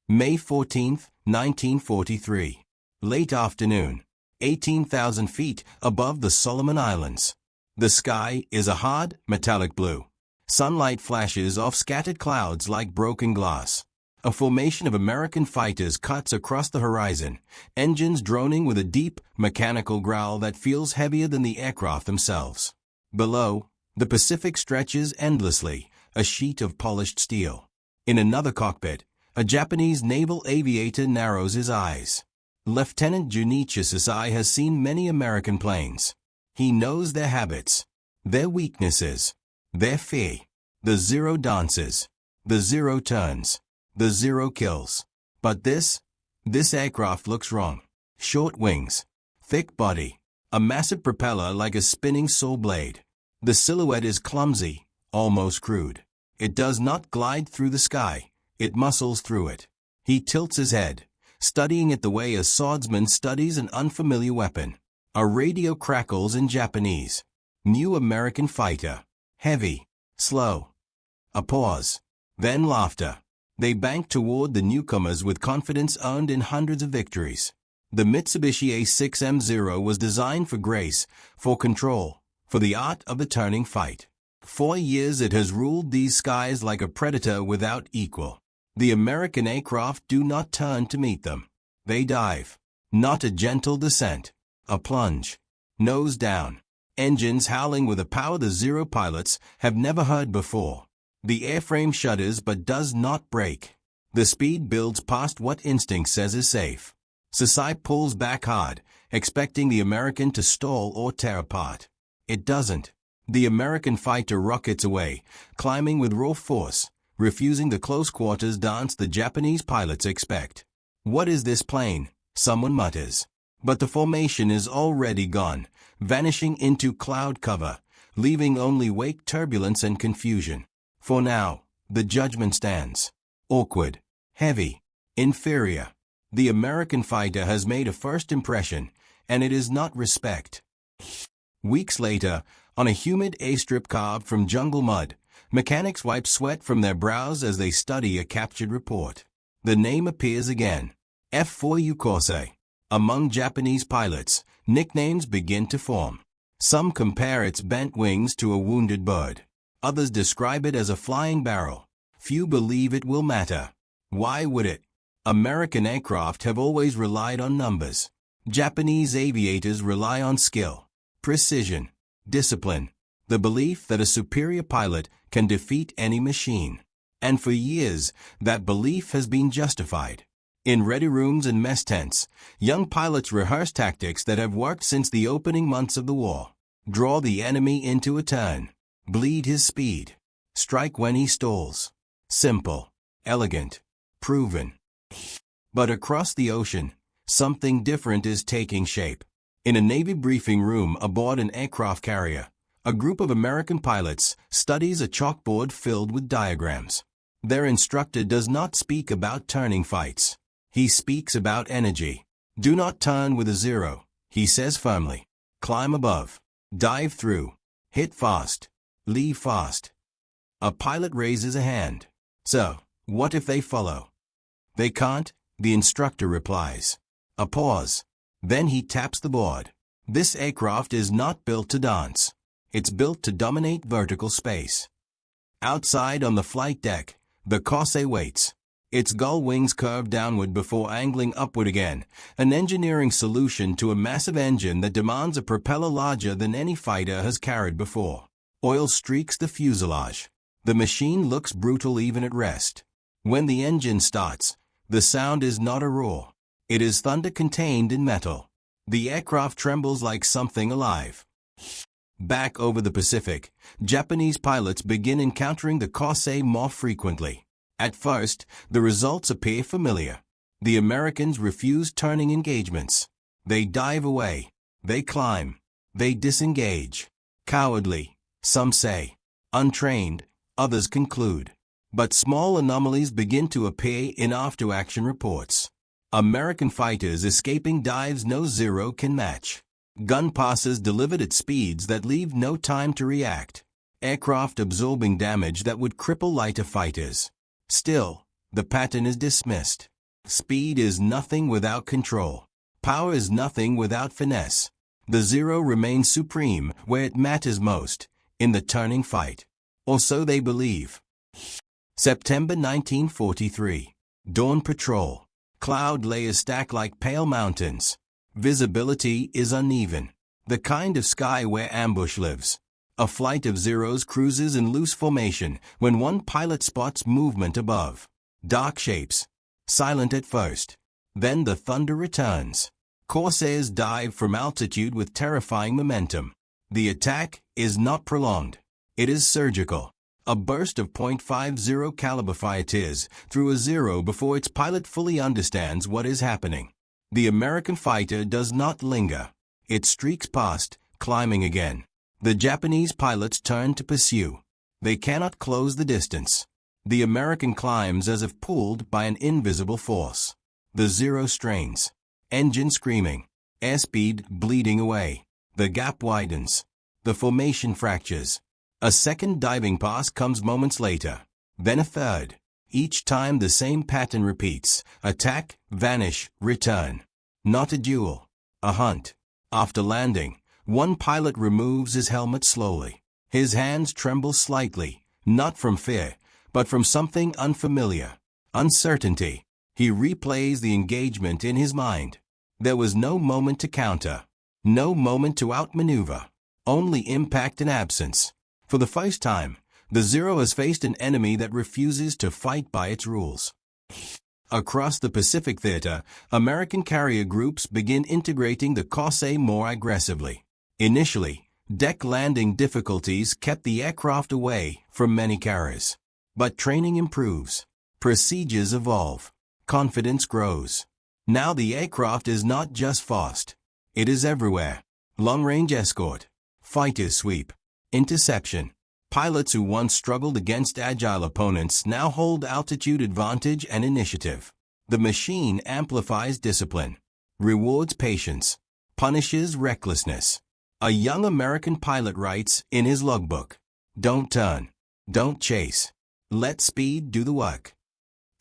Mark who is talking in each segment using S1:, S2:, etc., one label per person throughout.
S1: May 14, 1943. Late afternoon. 18,000 feet above the Solomon Islands. The sky is a hard, metallic blue. Sunlight flashes off scattered clouds like broken glass. A formation of American fighters cuts across the horizon, engines droning with a deep, mechanical growl that feels heavier than the aircraft themselves. Below, the Pacific stretches endlessly, a sheet of polished steel. In another cockpit, a Japanese naval aviator narrows his eyes. Lieutenant Junichi Sasai has seen many American planes. He knows their habits, their weaknesses, their fear. The Zero dances, the Zero turns, the Zero kills. But this aircraft looks wrong. Short wings, thick body, a massive propeller like a spinning saw blade. The silhouette is clumsy, almost crude. It does not glide through the sky, it muscles through it. He tilts his head, studying it the way a swordsman studies an unfamiliar weapon. A radio crackles in Japanese. New American fighter. Heavy. Slow. A pause. Then laughter. They bank toward the newcomers with confidence earned in hundreds of victories. The Mitsubishi A6M Zero was designed for grace, for control, for the art of the turning fight. 4 years it has ruled these skies like a predator without equal. The American aircraft do not turn to meet them. They dive. Not a gentle descent. A plunge. Nose down. Engines howling with a power the Zero pilots have never heard before. The airframe shudders but does not break. The speed builds past what instinct says is safe. Sasai pulls back hard, expecting the American to stall or tear apart. It doesn't. The American fighter rockets away, climbing with raw force, refusing the close quarters dance the Japanese pilots expect. "What is this plane?" someone mutters. But the formation is already gone, vanishing into cloud cover, leaving only wake turbulence and confusion. For now, the judgment stands. Awkward, heavy, inferior. The American fighter has made a first impression, and it is not respect. Weeks later, on a humid airstrip carved from jungle mud, mechanics wipe sweat from their brows as they study a captured report. The name appears again. F4U Corsair. Among Japanese pilots, nicknames begin to form. Some compare its bent wings to a wounded bird. Others describe it as a flying barrel. Few believe it will matter. Why would it? American aircraft have always relied on numbers. Japanese aviators rely on skill, precision, discipline, the belief that a superior pilot can defeat any machine. And for years, that belief has been justified. In ready rooms and mess tents, young pilots rehearse tactics that have worked since the opening months of the war. Draw the enemy into a turn. Bleed his speed. Strike when he stalls. Simple, elegant, proven. But across the ocean, something different is taking shape. In a Navy briefing room aboard an aircraft carrier, a group of American pilots studies a chalkboard filled with diagrams. Their instructor does not speak about turning fights. He speaks about energy. Do not turn with a Zero, he says firmly. Climb above. Dive through. Hit fast. Leave fast. A pilot raises a hand. So, what if they follow? They can't, the instructor replies. A pause. Then he taps the board. This aircraft is not built to dance. It's built to dominate vertical space. Outside on the flight deck, the Corsair waits. Its gull wings curve downward before angling upward again, an engineering solution to a massive engine that demands a propeller larger than any fighter has carried before. Oil streaks the fuselage. The machine looks brutal even at rest. When the engine starts, the sound is not a roar. It is thunder contained in metal. The aircraft trembles like something alive. Back over the Pacific, Japanese pilots begin encountering the Corsair more frequently. At first, the results appear familiar. The Americans refuse turning engagements. They dive away. They climb. They disengage. Cowardly, some say. Untrained, others conclude. But small anomalies begin to appear in after-action reports. American fighters escaping dives no Zero can match. Gun passes delivered at speeds that leave no time to react. Aircraft absorbing damage that would cripple lighter fighters. Still, the pattern is dismissed. Speed is nothing without control. Power is nothing without finesse. The Zero remains supreme where it matters most, in the turning fight. Or so they believe. September 1943. Dawn patrol. Cloud layers stack like pale mountains. Visibility is uneven. The kind of sky where ambush lives. A flight of Zeros cruises in loose formation when one pilot spots movement above. Dark shapes. Silent at first. Then the thunder returns. Corsairs dive from altitude with terrifying momentum. The attack is not prolonged. It is surgical. A burst of .50 caliber fire tears through a Zero before its pilot fully understands what is happening. The American fighter does not linger. It streaks past, climbing again. The Japanese pilots turn to pursue. They cannot close the distance. The American climbs as if pulled by an invisible force. The Zero strains. Engine screaming. Airspeed bleeding away. The gap widens. The formation fractures. A second diving pass comes moments later. Then a third. Each time the same pattern repeats. Attack, vanish, return. Not a duel. A hunt. After landing, one pilot removes his helmet slowly. His hands tremble slightly, not from fear, but from something unfamiliar. Uncertainty. He replays the engagement in his mind. There was no moment to counter. No moment to outmaneuver. Only impact and absence. For the first time, the Zero has faced an enemy that refuses to fight by its rules. Across the Pacific Theater, American carrier groups begin integrating the Corsair more aggressively. Initially, deck landing difficulties kept the aircraft away from many carriers. But training improves. Procedures evolve. Confidence grows. Now the aircraft is not just fast. It is everywhere. Long-range escort. Fighter sweep. Interception. Pilots who once struggled against agile opponents now hold altitude advantage and initiative. The machine amplifies discipline. Rewards patience. Punishes recklessness. A young American pilot writes in his logbook, "Don't turn. Don't chase. Let speed do the work."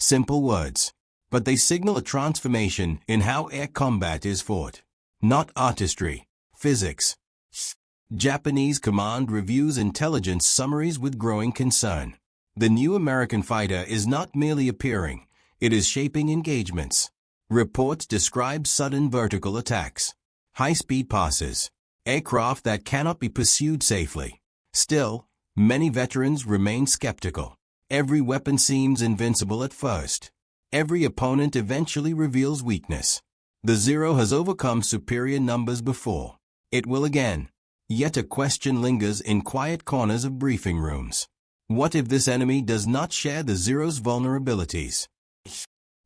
S1: Simple words. But they signal a transformation in how air combat is fought. Not artistry. Physics. Japanese command reviews intelligence summaries with growing concern. The new American fighter is not merely appearing, it is shaping engagements. Reports describe sudden vertical attacks. High-speed passes. Aircraft that cannot be pursued safely. Still, many veterans remain skeptical. Every weapon seems invincible at first. Every opponent eventually reveals weakness. The Zero has overcome superior numbers before. It will again. Yet a question lingers in quiet corners of briefing rooms. What if this enemy does not share the Zero's vulnerabilities?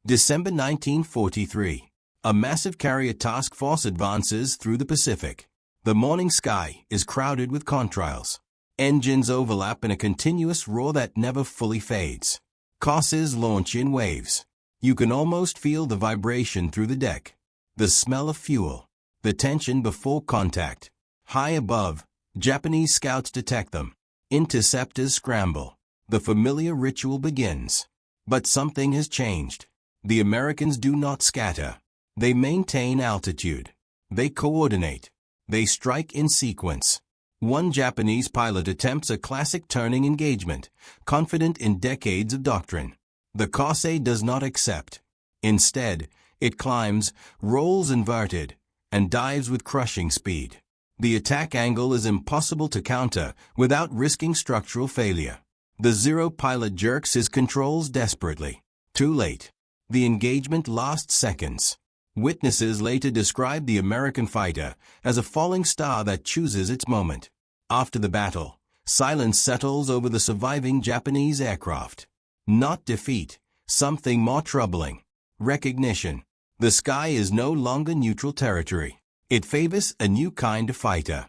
S1: December 1943. A massive carrier task force advances through the Pacific. The morning sky is crowded with contrails. Engines overlap in a continuous roar that never fully fades. Corsairs launch in waves. You can almost feel the vibration through the deck. The smell of fuel. The tension before contact. High above, Japanese scouts detect them. Interceptors scramble. The familiar ritual begins. But something has changed. The Americans do not scatter. They maintain altitude. They coordinate. They strike in sequence. One Japanese pilot attempts a classic turning engagement, confident in decades of doctrine. The Corsair does not accept. Instead, it climbs, rolls inverted, and dives with crushing speed. The attack angle is impossible to counter without risking structural failure. The Zero pilot jerks his controls desperately. Too late. The engagement lasts seconds. Witnesses later describe the American fighter as a falling star that chooses its moment. After the battle, silence settles over the surviving Japanese aircraft. Not defeat, something more troubling. Recognition. The sky is no longer neutral territory. It favors a new kind of fighter.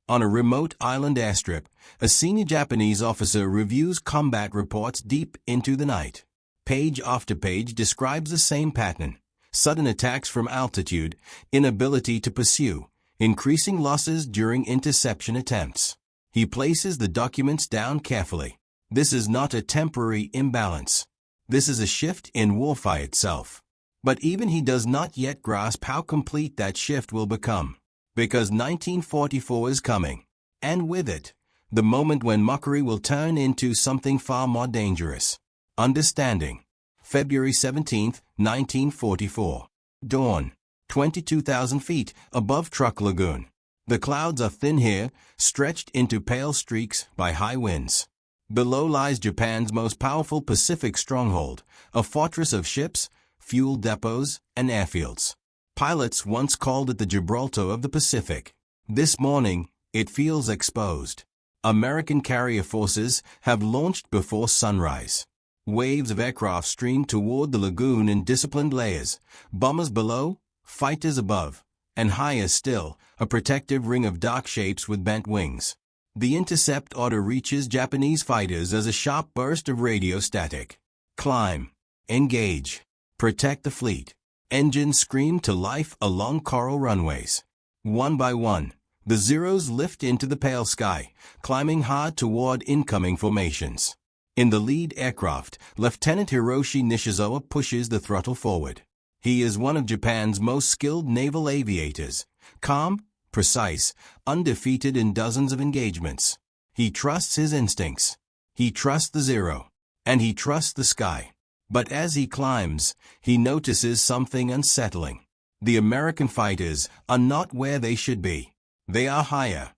S1: On a remote island airstrip, a senior Japanese officer reviews combat reports deep into the night. Page after page describes the same pattern. Sudden attacks from altitude, inability to pursue, increasing losses during interception attempts. He places the documents down carefully. This is not a temporary imbalance. This is a shift in warfare itself. But even he does not yet grasp how complete that shift will become. Because 1944 is coming. And with it, the moment when mockery will turn into something far more dangerous. Understanding. February 17, 1944. Dawn. 22,000 feet above Truck Lagoon. The clouds are thin here, stretched into pale streaks by high winds. Below lies Japan's most powerful Pacific stronghold, a fortress of ships, fuel depots, and airfields. Pilots once called it the Gibraltar of the Pacific. This morning, it feels exposed. American carrier forces have launched before sunrise. Waves of aircraft stream toward the lagoon in disciplined layers, bombers below, fighters above, and higher still, a protective ring of dark shapes with bent wings. The intercept order reaches Japanese fighters as a sharp burst of radio static. Climb. Engage. Protect the fleet. Engines scream to life along coral runways. One by one, the Zeros lift into the pale sky, climbing hard toward incoming formations. In the lead aircraft, Lieutenant Hiroshi Nishizawa pushes the throttle forward. He is one of Japan's most skilled naval aviators, calm, precise, undefeated in dozens of engagements. He trusts his instincts. He trusts the Zero. And he trusts the sky. But as he climbs, he notices something unsettling. The American fighters are not where they should be. They are higher.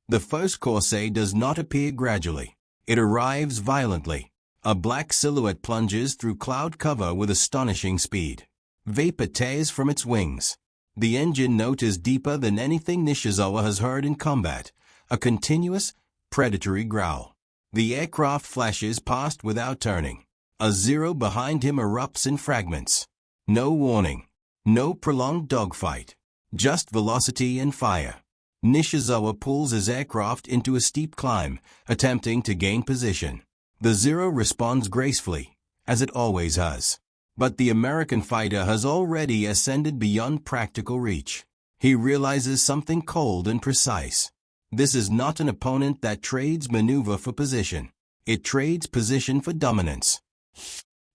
S1: The first Corsair does not appear gradually. It arrives violently. A black silhouette plunges through cloud cover with astonishing speed. Vapor tears from its wings. The engine note is deeper than anything Nishizawa has heard in combat, a continuous, predatory growl. The aircraft flashes past without turning. A Zero behind him erupts in fragments. No warning. No prolonged dogfight. Just velocity and fire. Nishizawa pulls his aircraft into a steep climb, attempting to gain position. The Zero responds gracefully, as it always has. But the American fighter has already ascended beyond practical reach. He realizes something cold and precise. This is not an opponent that trades maneuver for position. It trades position for dominance.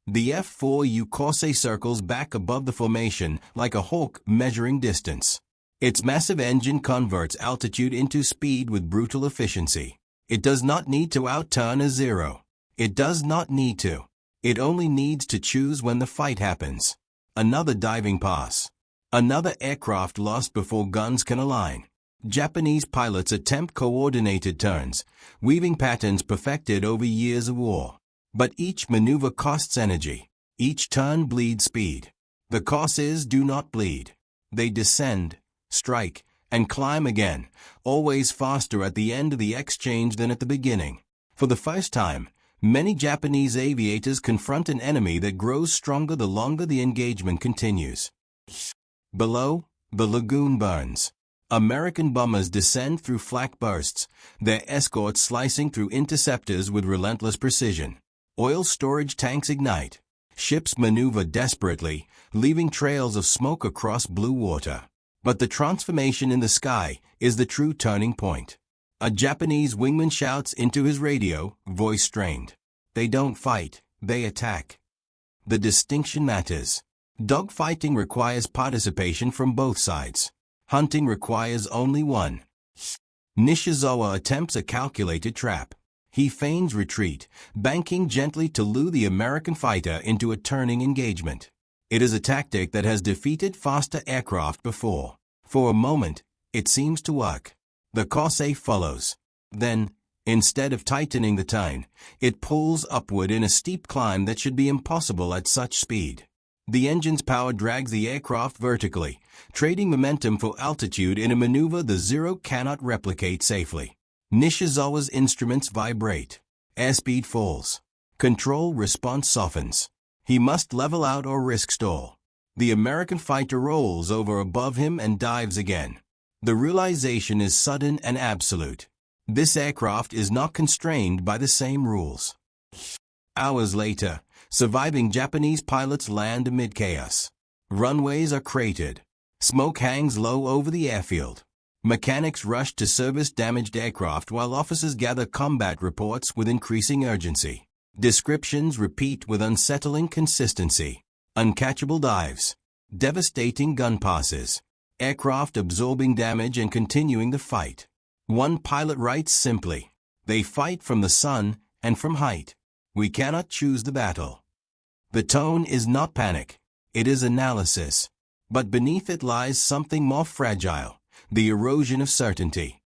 S1: The F4U Corsair circles back above the formation like a hawk measuring distance. Its massive engine converts altitude into speed with brutal efficiency. It does not need to outturn a Zero. It does not need to. It only needs to choose when the fight happens. Another diving pass. Another aircraft lost before guns can align. Japanese pilots attempt coordinated turns, weaving patterns perfected over years of war. But each maneuver costs energy. Each turn bleeds speed. The Corsairs do not bleed. They descend, strike, and climb again, always faster at the end of the exchange than at the beginning. For the first time, many Japanese aviators confront an enemy that grows stronger the longer the engagement continues. Below, the lagoon burns. American bombers descend through flak bursts, their escorts slicing through interceptors with relentless precision. Oil storage tanks ignite. Ships maneuver desperately, leaving trails of smoke across blue water. But the transformation in the sky is the true turning point. A Japanese wingman shouts into his radio, voice strained. They don't fight, they attack. The distinction matters. Dogfighting requires participation from both sides. Hunting requires only one. Nishizawa attempts a calculated trap. He feigns retreat, banking gently to lure the American fighter into a turning engagement. It is a tactic that has defeated faster aircraft before. For a moment, it seems to work. The Corsair follows. Then, instead of tightening the turn, it pulls upward in a steep climb that should be impossible at such speed. The engine's power drags the aircraft vertically, trading momentum for altitude in a maneuver the Zero cannot replicate safely. Nishizawa's instruments vibrate. Airspeed falls. Control response softens. He must level out or risk stall. The American fighter rolls over above him and dives again. The realization is sudden and absolute. This aircraft is not constrained by the same rules. Hours later, surviving Japanese pilots land amid chaos. Runways are cratered. Smoke hangs low over the airfield. Mechanics rush to service damaged aircraft while officers gather combat reports with increasing urgency. Descriptions repeat with unsettling consistency. Uncatchable dives. Devastating gun passes. Aircraft absorbing damage and continuing the fight. One pilot writes simply, "They fight from the sun and from height. We cannot choose the battle." The tone is not panic. It is analysis. But beneath it lies something more fragile, the erosion of certainty.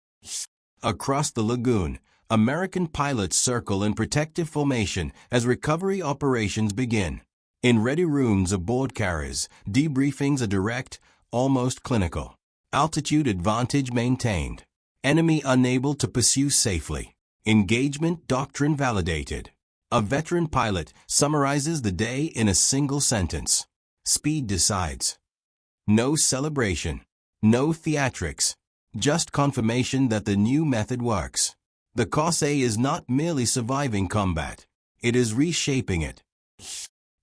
S1: Across the lagoon, American pilots circle in protective formation as recovery operations begin. In ready rooms aboard carriers, debriefings are direct, almost clinical. Altitude advantage maintained. Enemy unable to pursue safely. Engagement doctrine validated. A veteran pilot summarizes the day in a single sentence. Speed decides. No celebration. No theatrics. Just confirmation that the new method works. The Corsair is not merely surviving combat. It is reshaping it.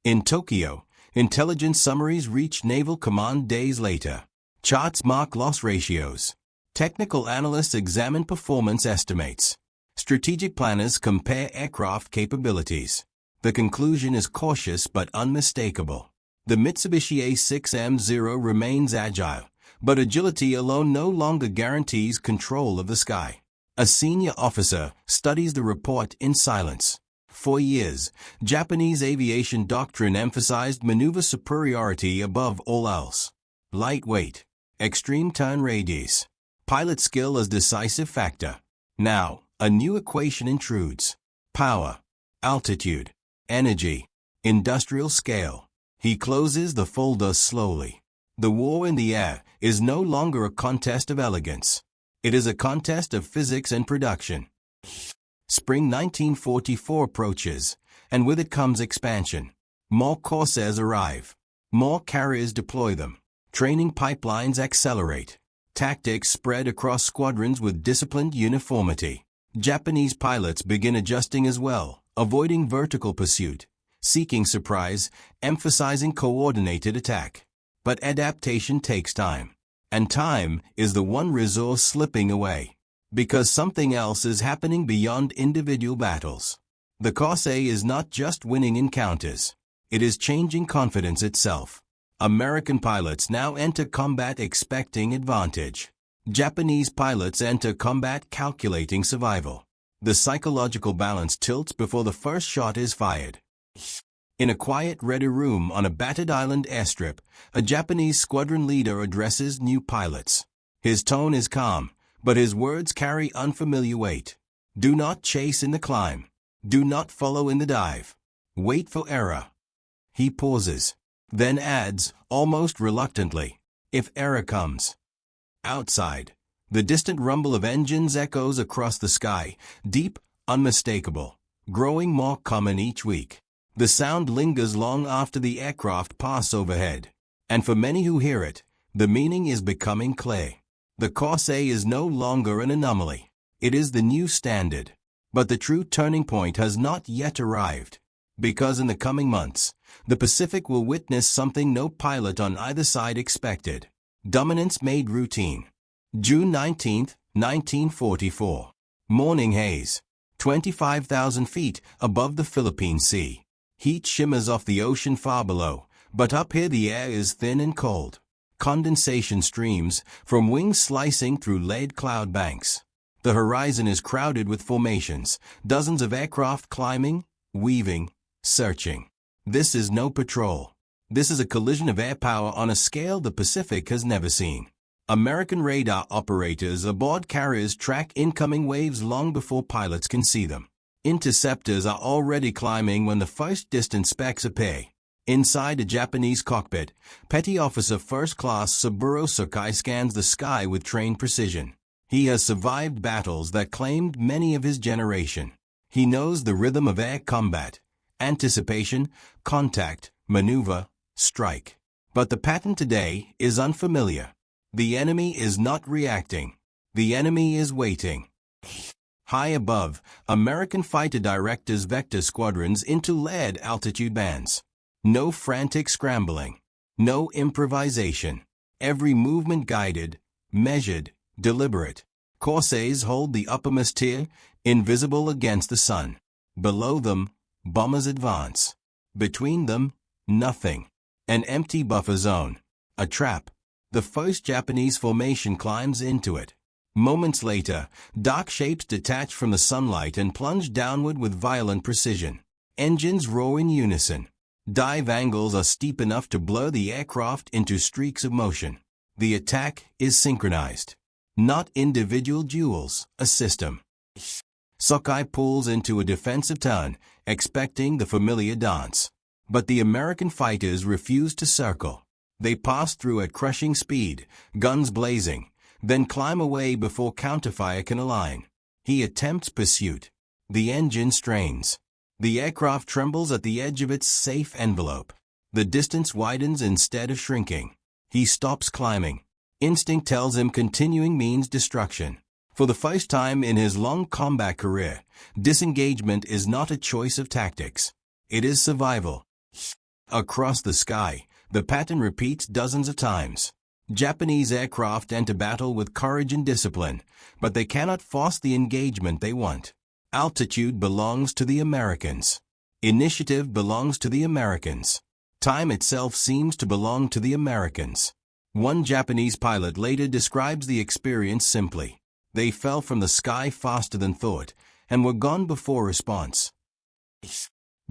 S1: In Tokyo, intelligence summaries reach Naval Command days later. Charts mark loss ratios. Technical analysts examine performance estimates. Strategic planners compare aircraft capabilities. The conclusion is cautious but unmistakable. The Mitsubishi A6M Zero remains agile, but agility alone no longer guarantees control of the sky. A senior officer studies the report in silence. For years, Japanese aviation doctrine emphasized maneuver superiority above all else. Lightweight, extreme turn radius, pilot skill as decisive factor. Now, a new equation intrudes. Power, altitude, energy, industrial scale. He closes the folder slowly. The war in the air is no longer a contest of elegance. It is a contest of physics and production. Spring 1944 approaches, and with it comes expansion. More Corsairs arrive. More carriers deploy them. Training pipelines accelerate. Tactics spread across squadrons with disciplined uniformity. Japanese pilots begin adjusting as well, avoiding vertical pursuit, seeking surprise, emphasizing coordinated attack. But adaptation takes time. And time is the one resource slipping away. Because something else is happening beyond individual battles. The Corsair is not just winning encounters. It is changing confidence itself. American pilots now enter combat expecting advantage. Japanese pilots enter combat calculating survival. The psychological balance tilts before the first shot is fired. In a quiet ready room on a battered island airstrip, a Japanese squadron leader addresses new pilots. His tone is calm, but his words carry unfamiliar weight. Do not chase in the climb. Do not follow in the dive. Wait for error. He pauses, then adds, almost reluctantly, if error comes. Outside, the distant rumble of engines echoes across the sky, deep, unmistakable, growing more common each week. The sound lingers long after the aircraft pass overhead, and for many who hear it, the meaning is becoming clear. The Corsair is no longer an anomaly. It is the new standard. But the true turning point has not yet arrived. Because in the coming months, the Pacific will witness something no pilot on either side expected. Dominance made routine. June 19, 1944. Morning haze. 25,000 feet above the Philippine Sea. Heat shimmers off the ocean far below, but up here the air is thin and cold. Condensation streams from wings slicing through lead cloud banks. The horizon is crowded with formations, dozens of aircraft climbing, weaving, searching. This is no patrol. This is a collision of air power on a scale the Pacific has never seen. American radar operators aboard carriers track incoming waves long before pilots can see them. Interceptors are already climbing when the first distant specks appear. Inside a Japanese cockpit, Petty Officer First Class Saburo Sakai scans the sky with trained precision. He has survived battles that claimed many of his generation. He knows the rhythm of air combat: anticipation, contact, maneuver, strike. But the pattern today is unfamiliar. The enemy is not reacting. The enemy is waiting. High above, American fighter directors vector squadrons into lead altitude bands. No frantic scrambling. No improvisation. Every movement guided, measured, deliberate. Corsairs hold the uppermost tier, invisible against the sun. Below them, Bombers advance. Between them, nothing. An empty buffer zone. A trap. The first Japanese formation climbs into it. Moments later, dark shapes detach from the sunlight and plunge downward with violent precision. Engines roar in unison. Dive angles are steep enough to blur the aircraft into streaks of motion. The attack is synchronized. Not individual duels, a system. Sokai pulls into a defensive turn, expecting the familiar dance. But the American fighters refuse to circle. They pass through at crushing speed, guns blazing, then climb away before counterfire can align. He attempts pursuit. The engine strains. The aircraft trembles at the edge of its safe envelope. The distance widens instead of shrinking. He stops climbing. Instinct tells him continuing means destruction. For the first time in his long combat career, disengagement is not a choice of tactics. It is survival. Across the sky, the pattern repeats dozens of times. Japanese aircraft enter battle with courage and discipline, but they cannot force the engagement they want. Altitude belongs to the Americans. Initiative belongs to the Americans. Time itself seems to belong to the Americans. One Japanese pilot later describes the experience simply. They fell from the sky faster than thought, and were gone before response.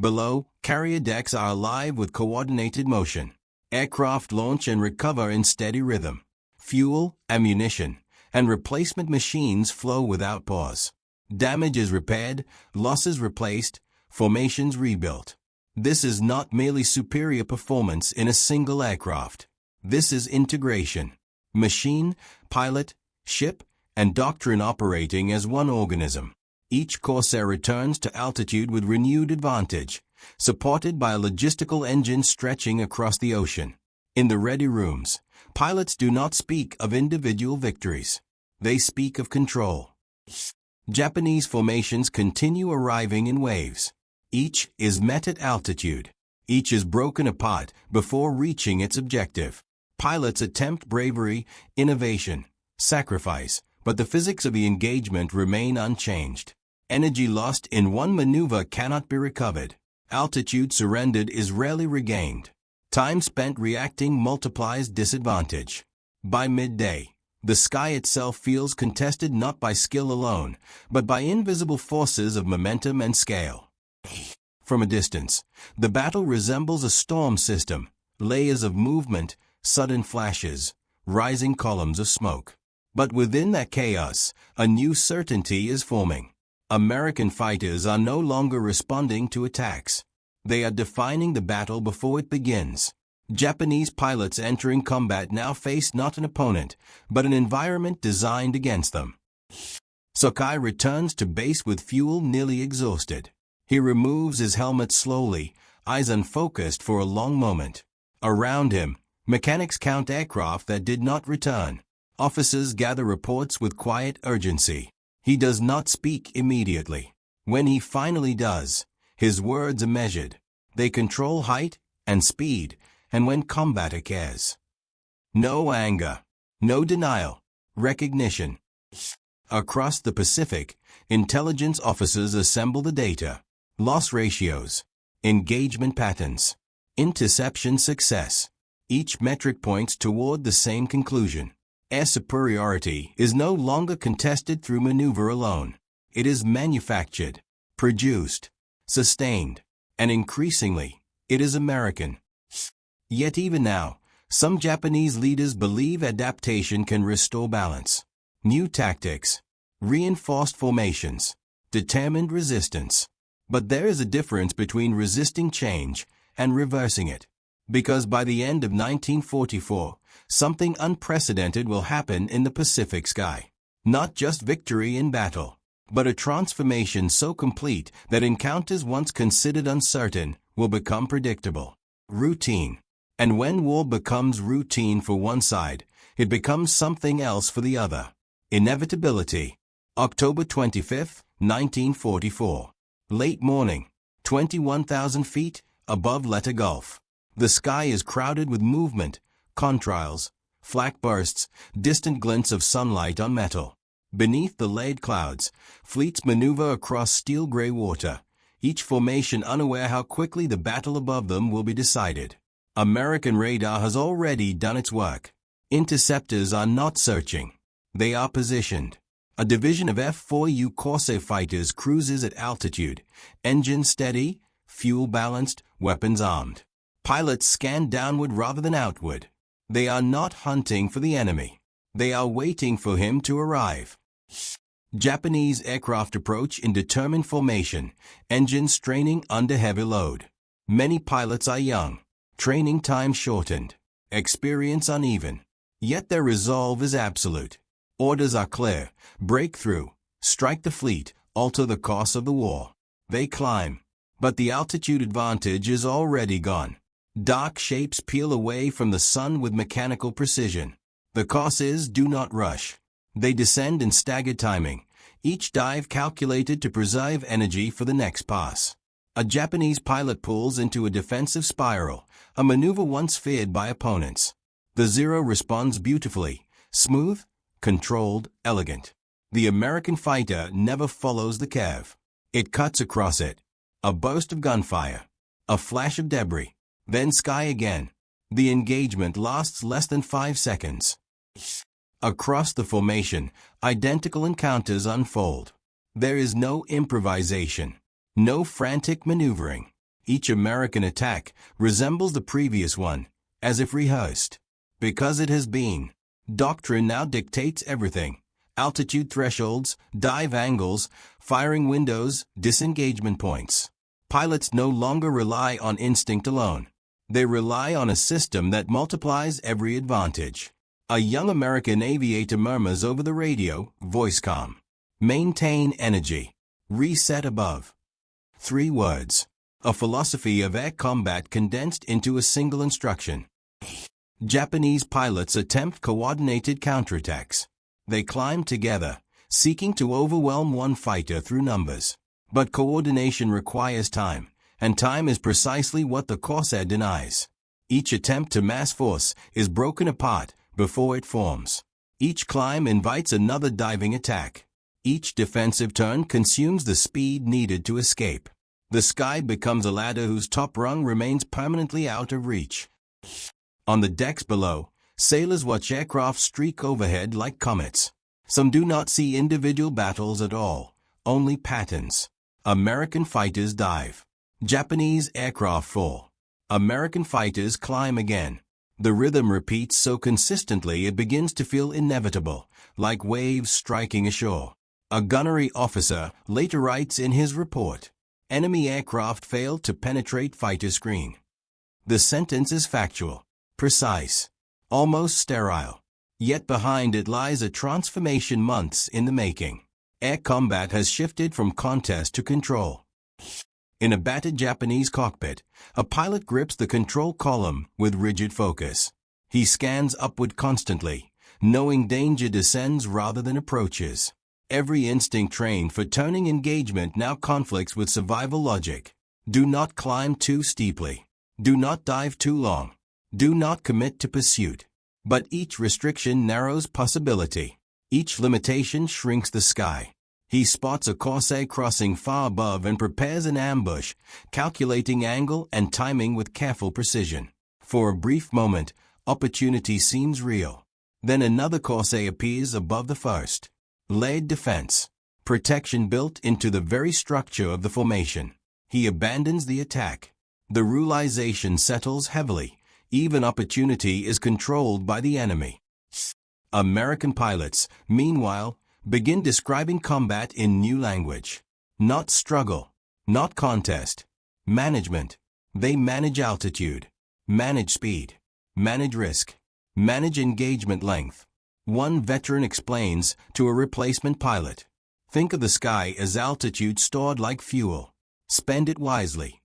S1: Below, carrier decks are alive with coordinated motion. Aircraft launch and recover in steady rhythm. Fuel, ammunition, and replacement machines flow without pause. Damage is repaired, losses replaced, formations rebuilt. This is not merely superior performance in a single aircraft. This is integration. Machine, pilot, ship, and doctrine operating as one organism. Each Corsair returns to altitude with renewed advantage, supported by a logistical engine stretching across the ocean. In the ready rooms, pilots do not speak of individual victories. They speak of control. Japanese formations continue arriving in waves. Each is met at altitude. Each is broken apart before reaching its objective. Pilots attempt bravery, innovation, sacrifice, but the physics of the engagement remain unchanged. Energy lost in one maneuver cannot be recovered. Altitude surrendered is rarely regained. Time spent reacting multiplies disadvantage. By midday, the sky itself feels contested not by skill alone, but by invisible forces of momentum and scale. From a distance, the battle resembles a storm system, layers of movement, sudden flashes, rising columns of smoke. But within that chaos, a new certainty is forming. American fighters are no longer responding to attacks. They are defining the battle before it begins. Japanese pilots entering combat now face not an opponent, but an environment designed against them. Sokai returns to base with fuel nearly exhausted. He removes his helmet slowly, eyes unfocused for a long moment. Around him, mechanics count aircraft that did not return. Officers gather reports with quiet urgency. He does not speak immediately. When he finally does, his words are measured. They control height and speed, and when combat occurs. No anger, no denial, recognition. Across the Pacific, intelligence officers assemble the data. Loss ratios, engagement patterns, interception success. Each metric points toward the same conclusion. Air superiority is no longer contested through maneuver alone. It is manufactured, produced, sustained, and increasingly, it is American. Yet even now, some Japanese leaders believe adaptation can restore balance. New tactics, reinforced formations, determined resistance. But there is a difference between resisting change and reversing it. Because by the end of 1944, something unprecedented will happen in the Pacific sky. Not just victory in battle, but a transformation so complete that encounters once considered uncertain will become predictable. Routine. And when war becomes routine for one side, it becomes something else for the other. Inevitability. October 25, 1944. Late morning. 21,000 feet above Letta Gulf. The sky is crowded with movement, contrails, flak bursts, distant glints of sunlight on metal. Beneath the laid clouds, fleets maneuver across steel-gray water, each formation unaware how quickly the battle above them will be decided. American radar has already done its work. Interceptors are not searching. They are positioned. A division of F4U Corsair fighters cruises at altitude, engine steady, fuel balanced, weapons armed. Pilots scan downward rather than outward. They are not hunting for the enemy. They are waiting for him to arrive. Japanese aircraft approach in determined formation, engines straining under heavy load. Many pilots are young, training time shortened, experience uneven, yet their resolve is absolute. Orders are clear: break through, strike the fleet, alter the course of the war. They climb, but the altitude advantage is already gone. Dark shapes peel away from the sun with mechanical precision. The Corsairs do not rush. They descend in staggered timing, each dive calculated to preserve energy for the next pass. A Japanese pilot pulls into a defensive spiral, a maneuver once feared by opponents. The Zero responds beautifully, smooth, controlled, elegant. The American fighter never follows the curve. It cuts across it. A burst of gunfire. A flash of debris. Then sky again. The engagement lasts less than 5 seconds. Across the formation, identical encounters unfold. There is no improvisation, no frantic maneuvering. Each American attack resembles the previous one, as if rehearsed. Because it has been. Doctrine now dictates everything. Altitude thresholds, dive angles, firing windows, disengagement points. Pilots no longer rely on instinct alone. They rely on a system that multiplies every advantage. A young American aviator murmurs over the radio, voice calm. Maintain energy. Reset above. 3 words. A philosophy of air combat condensed into a single instruction. Japanese pilots attempt coordinated counterattacks. They climb together, seeking to overwhelm one fighter through numbers. But coordination requires time, and time is precisely what the Corsair denies. Each attempt to mass force is broken apart before it forms. Each climb invites another diving attack. Each defensive turn consumes the speed needed to escape. The sky becomes a ladder whose top rung remains permanently out of reach. On the decks below, sailors watch aircraft streak overhead like comets. Some do not see individual battles at all, only patterns. American fighters dive. Japanese aircraft fall. American fighters climb again. The rhythm repeats so consistently it begins to feel inevitable, like waves striking ashore. A gunnery officer later writes in his report, "Enemy aircraft failed to penetrate fighter screen." The sentence is factual, precise, almost sterile. Yet behind it lies a transformation months in the making. Air combat has shifted from contest to control. In a battered Japanese cockpit, a pilot grips the control column with rigid focus. He scans upward constantly, knowing danger descends rather than approaches. Every instinct trained for turning engagement now conflicts with survival logic. Do not climb too steeply. Do not dive too long. Do not commit to pursuit. But each restriction narrows possibility. Each limitation shrinks the sky. He spots a Corsair crossing far above and prepares an ambush, calculating angle and timing with careful precision. For a brief moment, opportunity seems real. Then another Corsair appears above the first. Layered defense. Protection built into the very structure of the formation. He abandons the attack. The realization settles heavily. Even opportunity is controlled by the enemy. American pilots, meanwhile, begin describing combat in new language. Not struggle, not contest. Management. They manage altitude, manage speed, manage risk, manage engagement length. One veteran explains to a replacement pilot, "Think of the sky as altitude stored like fuel. Spend it wisely."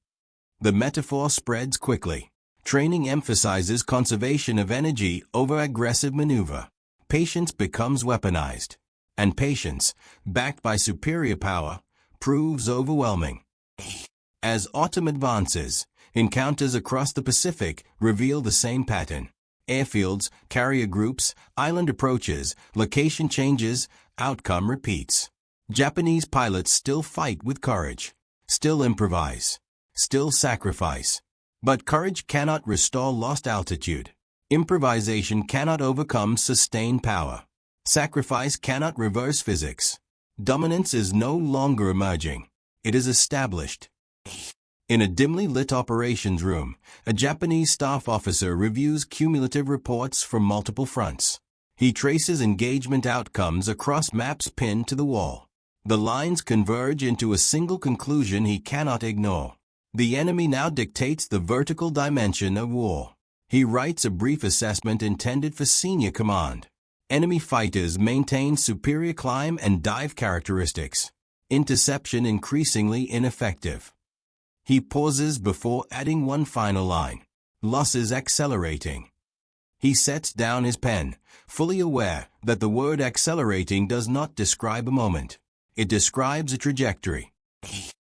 S1: The metaphor spreads quickly. Training emphasizes conservation of energy over aggressive maneuver. Patience becomes weaponized. And patience, backed by superior power, proves overwhelming. As autumn advances, encounters across the Pacific reveal the same pattern. Airfields, carrier groups, island approaches, location changes, outcome repeats. Japanese pilots still fight with courage. Still improvise. Still sacrifice. But courage cannot restore lost altitude. Improvisation cannot overcome sustained power. Sacrifice cannot reverse physics. Dominance is no longer emerging. It is established. In a dimly lit operations room, a Japanese staff officer reviews cumulative reports from multiple fronts. He traces engagement outcomes across maps pinned to the wall. The lines converge into a single conclusion he cannot ignore. The enemy now dictates the vertical dimension of war. He writes a brief assessment intended for senior command. Enemy fighters maintain superior climb and dive characteristics. Interception increasingly ineffective. He pauses before adding one final line. Losses accelerating. He sets down his pen, fully aware that the word accelerating does not describe a moment. It describes a trajectory.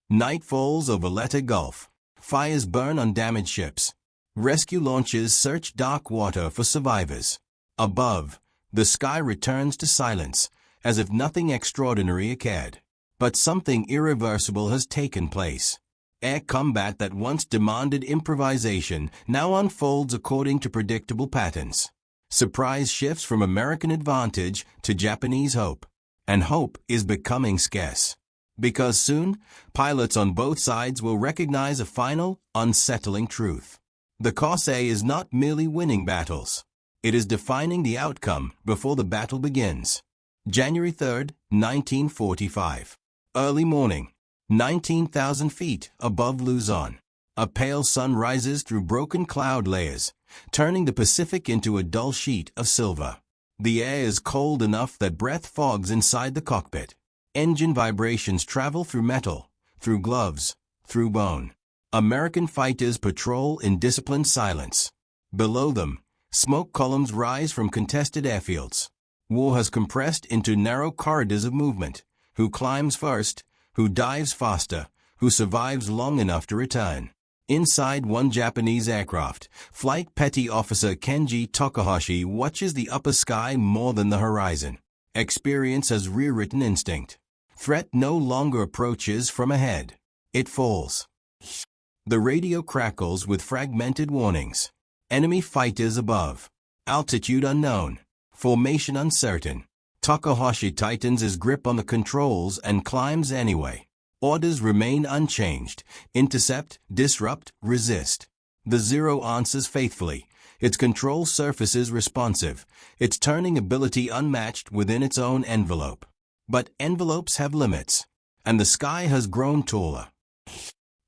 S1: Night falls over Letta Gulf. Fires burn on damaged ships. Rescue launches search dark water for survivors. Above, the sky returns to silence, as if nothing extraordinary occurred. But something irreversible has taken place. Air combat that once demanded improvisation now unfolds according to predictable patterns. Surprise shifts from American advantage to Japanese hope. And hope is becoming scarce. Because soon, pilots on both sides will recognize a final, unsettling truth. The Corsair is not merely winning battles. It is defining the outcome before the battle begins. January 3, 1945. Early morning. 19,000 feet above Luzon. A pale sun rises through broken cloud layers, turning the Pacific into a dull sheet of silver. The air is cold enough that breath fogs inside the cockpit. Engine vibrations travel through metal, through gloves, through bone. American fighters patrol in disciplined silence. Below them, smoke columns rise from contested airfields. War has compressed into narrow corridors of movement. Who climbs first? Who dives faster? Who survives long enough to return? Inside one Japanese aircraft, Flight Petty Officer Kenji Takahashi watches the upper sky more than the horizon. Experience has rewritten instinct. Threat no longer approaches from ahead. It falls. The radio crackles with fragmented warnings. Enemy fighters above. Altitude unknown. Formation uncertain. Takahashi tightens his grip on the controls and climbs anyway. Orders remain unchanged. Intercept, disrupt, resist. The Zero answers faithfully. Its control surface is responsive, its turning ability unmatched within its own envelope. But envelopes have limits, and the sky has grown taller.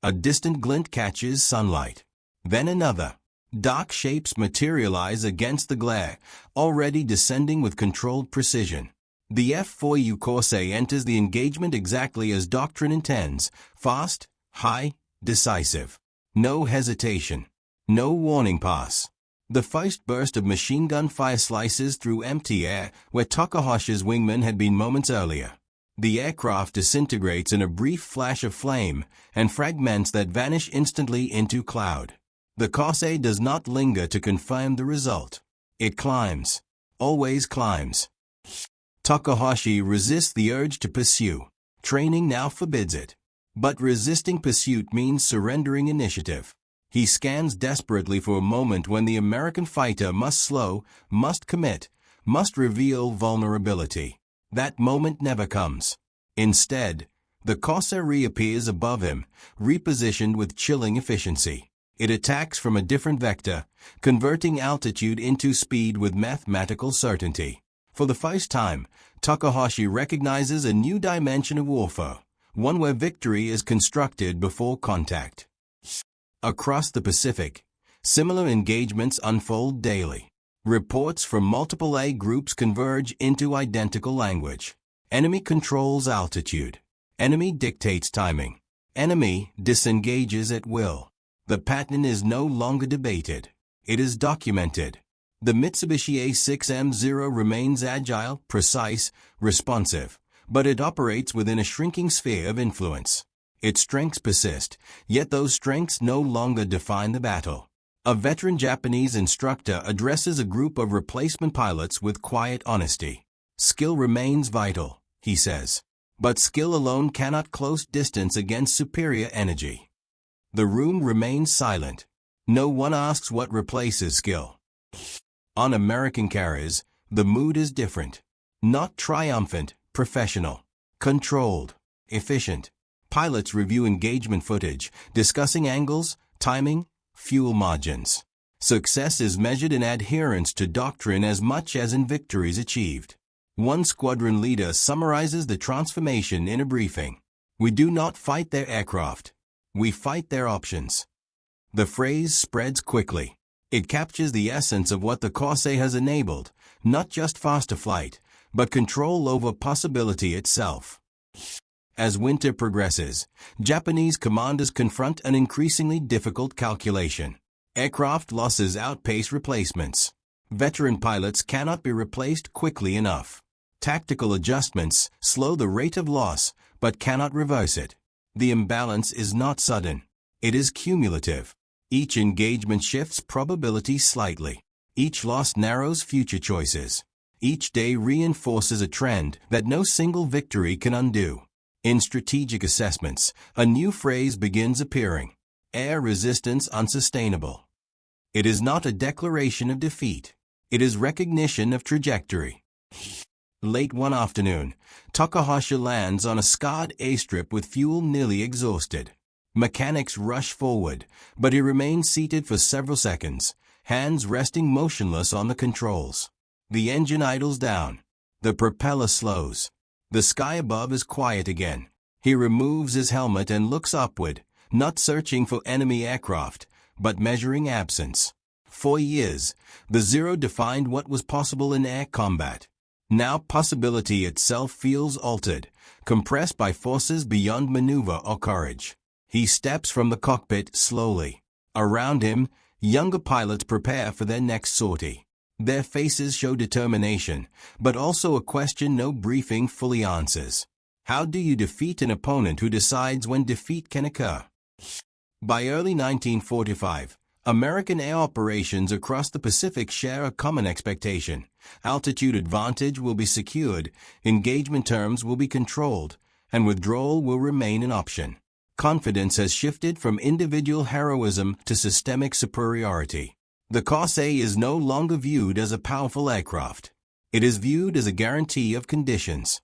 S1: A distant glint catches sunlight. Then another. Dark shapes materialize against the glare, already descending with controlled precision. The F4U Corsair enters the engagement exactly as doctrine intends, fast, high, decisive. No hesitation. No warning pass. The first burst of machine gun fire slices through empty air where Takahashi's wingman had been moments earlier. The aircraft disintegrates in a brief flash of flame and fragments that vanish instantly into cloud. The Corsair does not linger to confirm the result. It climbs. Always climbs. Takahashi resists the urge to pursue. Training now forbids it. But resisting pursuit means surrendering initiative. He scans desperately for a moment when the American fighter must slow, must commit, must reveal vulnerability. That moment never comes. Instead, the Corsair reappears above him, repositioned with chilling efficiency. It attacks from a different vector, converting altitude into speed with mathematical certainty. For the first time, Takahashi recognizes a new dimension of warfare, one where victory is constructed before contact. Across the Pacific, similar engagements unfold daily. Reports from multiple A groups converge into identical language. Enemy controls altitude. Enemy dictates timing. Enemy disengages at will. The pattern is no longer debated. It is documented. The Mitsubishi A6M Zero remains agile, precise, responsive, but it operates within a shrinking sphere of influence. Its strengths persist, yet those strengths no longer define the battle. A veteran Japanese instructor addresses a group of replacement pilots with quiet honesty. Skill remains vital, he says, But skill alone cannot close distance against superior energy. The room remains silent. No one asks what replaces skill. On American carriers, the mood is different. Not triumphant, professional. Controlled. Efficient. Pilots review engagement footage, discussing angles, timing, fuel margins. Success is measured in adherence to doctrine as much as in victories achieved. One squadron leader summarizes the transformation in a briefing. "We do not fight their aircraft. We fight their options." The phrase spreads quickly. It captures the essence of what the Corsair has enabled, not just faster flight, but control over possibility itself. As winter progresses, Japanese commanders confront an increasingly difficult calculation. Aircraft losses outpace replacements. Veteran pilots cannot be replaced quickly enough. Tactical adjustments slow the rate of loss, but cannot reverse it. The imbalance is not sudden. It is cumulative. Each engagement shifts probability slightly. Each loss narrows future choices. Each day reinforces a trend that no single victory can undo. In strategic assessments, a new phrase begins appearing: air resistance unsustainable. It is not a declaration of defeat. It is recognition of trajectory. Late one afternoon, Takahashi lands on a scarred airstrip with fuel nearly exhausted. Mechanics rush forward, but he remains seated for several seconds, hands resting motionless on the controls. The engine idles down. The propeller slows. The sky above is quiet again. He removes his helmet and looks upward, not searching for enemy aircraft, but measuring absence. For years, the Zero defined what was possible in air combat. Now possibility itself feels altered, compressed by forces beyond maneuver or courage. He steps from the cockpit slowly. Around him, younger pilots prepare for their next sortie. Their faces show determination, but also a question no briefing fully answers. How do you defeat an opponent who decides when defeat can occur? By early 1945, American air operations across the Pacific share a common expectation. Altitude advantage will be secured, engagement terms will be controlled, and withdrawal will remain an option. Confidence has shifted from individual heroism to systemic superiority. The Corsair is no longer viewed as a powerful aircraft. It is viewed as a guarantee of conditions.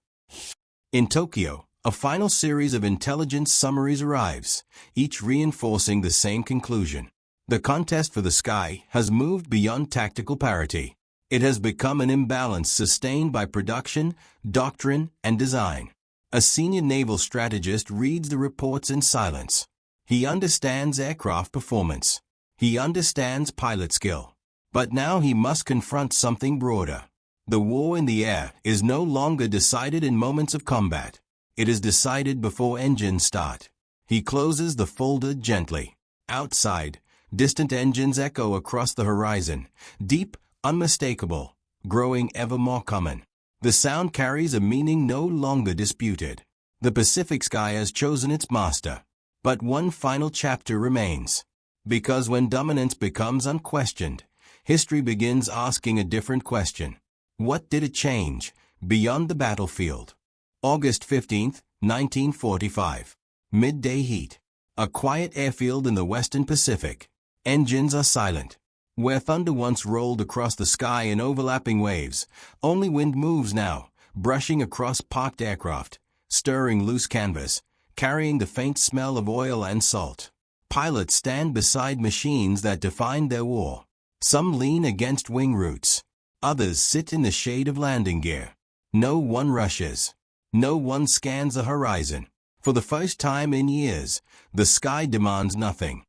S1: In Tokyo, a final series of intelligence summaries arrives, each reinforcing the same conclusion. The contest for the sky has moved beyond tactical parity. It has become an imbalance sustained by production, doctrine, and design. A senior naval strategist reads the reports in silence. He understands aircraft performance. He understands pilot skill. But now he must confront something broader. The war in the air is no longer decided in moments of combat. It is decided before engines start. He closes the folder gently. Outside, distant engines echo across the horizon, deep, unmistakable, growing ever more common. The sound carries a meaning no longer disputed. The Pacific sky has chosen its master. But one final chapter remains. Because when dominance becomes unquestioned, history begins asking a different question. What did it change, beyond the battlefield? August 15, 1945. Midday heat. A quiet airfield in the western Pacific. Engines are silent. Where thunder once rolled across the sky in overlapping waves, only wind moves now, brushing across parked aircraft, stirring loose canvas, carrying the faint smell of oil and salt. Pilots stand beside machines that define their war. Some lean against wing roots. Others sit in the shade of landing gear. No one rushes. No one scans the horizon. For the first time in years, the sky demands nothing.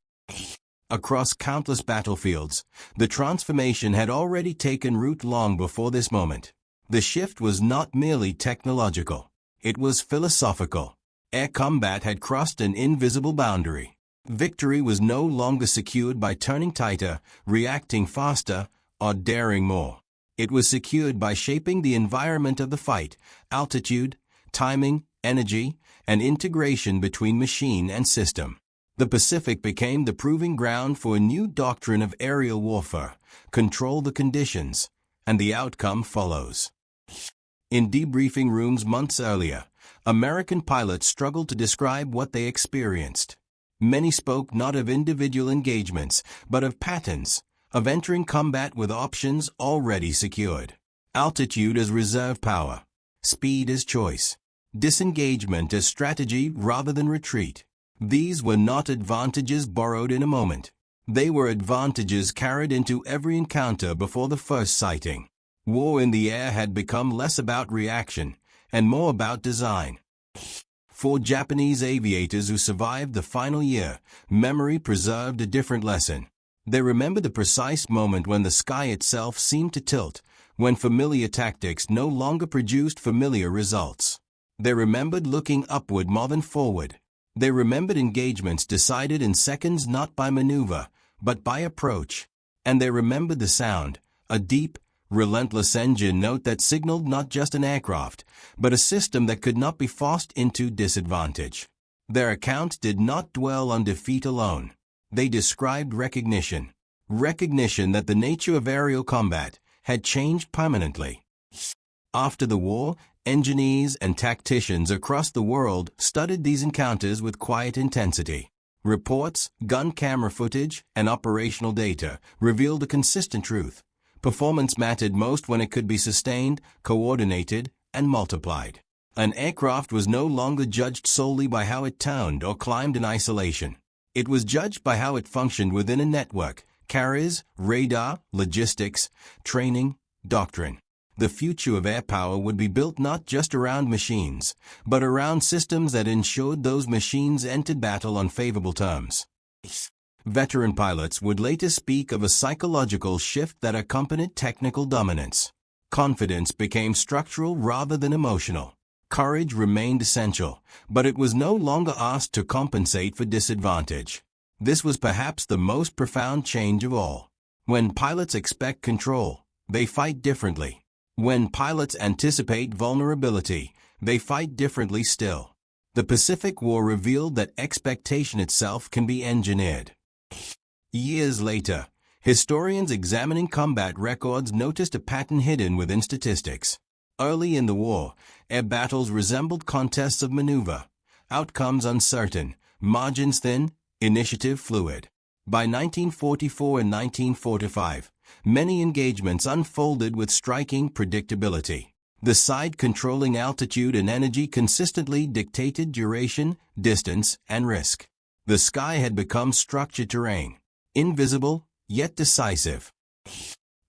S1: Across countless battlefields, the transformation had already taken root long before this moment. The shift was not merely technological. It was philosophical. Air combat had crossed an invisible boundary. Victory was no longer secured by turning tighter, reacting faster, or daring more. It was secured by shaping the environment of the fight, altitude, timing, energy, and integration between machine and system. The Pacific became the proving ground for a new doctrine of aerial warfare: control the conditions, and the outcome follows. In debriefing rooms months earlier, American pilots struggled to describe what they experienced. Many spoke not of individual engagements, but of patterns, of entering combat with options already secured. Altitude as reserve power, speed as choice, disengagement as strategy rather than retreat. These were not advantages borrowed in a moment. They were advantages carried into every encounter before the first sighting. War in the air had become less about reaction and more about design. For Japanese aviators who survived the final year, memory preserved a different lesson. They remembered the precise moment when the sky itself seemed to tilt, when familiar tactics no longer produced familiar results. They remembered looking upward more than forward. They remembered engagements decided in seconds not by maneuver, but by approach. And they remembered the sound, a deep, relentless engine note that signaled not just an aircraft, but a system that could not be forced into disadvantage. Their accounts did not dwell on defeat alone. They described recognition. Recognition that the nature of aerial combat had changed permanently. After the war, engineers and tacticians across the world studied these encounters with quiet intensity. Reports, gun camera footage, and operational data revealed a consistent truth. Performance mattered most when it could be sustained, coordinated, and multiplied. An aircraft was no longer judged solely by how it turned or climbed in isolation. It was judged by how it functioned within a network: carriers, radar, logistics, training, doctrine. The future of air power would be built not just around machines, but around systems that ensured those machines entered battle on favorable terms. Veteran pilots would later speak of a psychological shift that accompanied technical dominance. Confidence became structural rather than emotional. Courage remained essential, but it was no longer asked to compensate for disadvantage. This was perhaps the most profound change of all. When pilots expect control, they fight differently. When pilots anticipate vulnerability, they fight differently still. The Pacific War revealed that expectation itself can be engineered. Years later, historians examining combat records noticed a pattern hidden within statistics. Early in the war, air battles resembled contests of maneuver, outcomes uncertain, margins thin, initiative fluid. By 1944 and 1945, many engagements unfolded with striking predictability. The side controlling altitude and energy consistently dictated duration, distance, and risk. The sky had become structured terrain, invisible, yet decisive.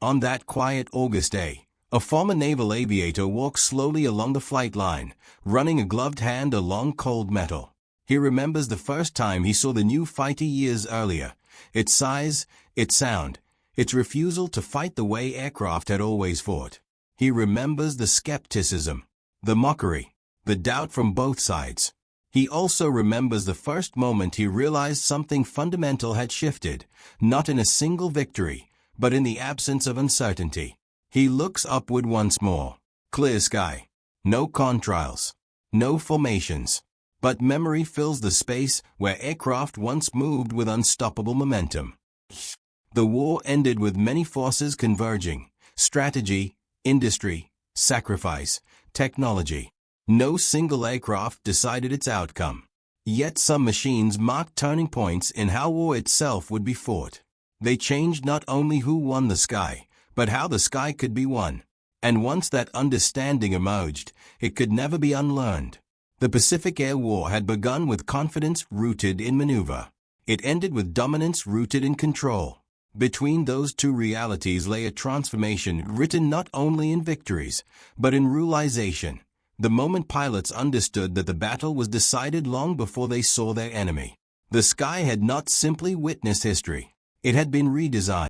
S1: On that quiet August day, a former naval aviator walked slowly along the flight line, running a gloved hand along cold metal. He remembers the first time he saw the new fighter years earlier, its size, its sound, its refusal to fight the way aircraft had always fought. He remembers the skepticism, the mockery, the doubt from both sides. He also remembers the first moment he realized something fundamental had shifted, not in a single victory, but in the absence of uncertainty. He looks upward once more. Clear sky. No contrails. No formations. But memory fills the space where aircraft once moved with unstoppable momentum. The war ended with many forces converging: strategy, industry, sacrifice, technology. No single aircraft decided its outcome. Yet some machines marked turning points in how war itself would be fought. They changed not only who won the sky, but how the sky could be won. And once that understanding emerged, it could never be unlearned. The Pacific Air War had begun with confidence rooted in maneuver. It ended with dominance rooted in control. Between those two realities lay a transformation written not only in victories, but in realization. The moment pilots understood that the battle was decided long before they saw their enemy. The sky had not simply witnessed history. It had been redesigned.